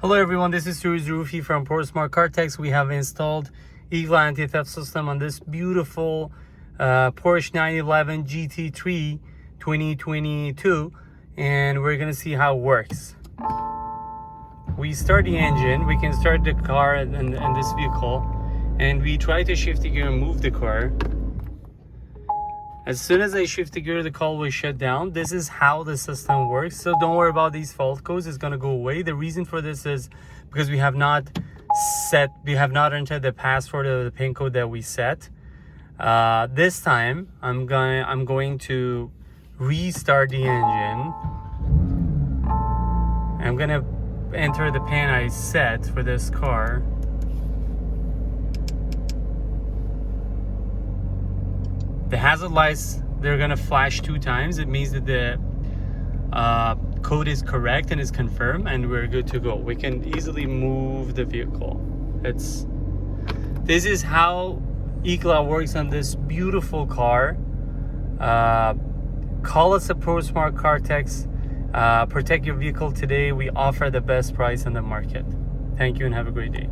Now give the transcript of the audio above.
Hello everyone, this is Rufi from Porsche Smart Car Techs. We have installed IGLA anti-theft system on this beautiful Porsche 911 GT3 2022, and we're gonna see how it works. We start the engine, we can start the car and this vehicle, and we try to shift the gear and move the car. As soon as I shift the gear, the car will shut down. This is how the system works. So don't worry about these fault codes. It's gonna go away. The reason for this is because we have not entered the password or the pin code that we set. This time, I'm going to restart the engine. I'm gonna enter the pin I set for this car. The hazard lights, they're gonna flash 2 times. It means that the code is correct and is confirmed, and we're good to go. We can easily move the vehicle. This is how IGLA works on this beautiful car. Call us at Porsche Smart Car Techs. Protect your vehicle today. We offer the best price on the market. Thank you and have a great day.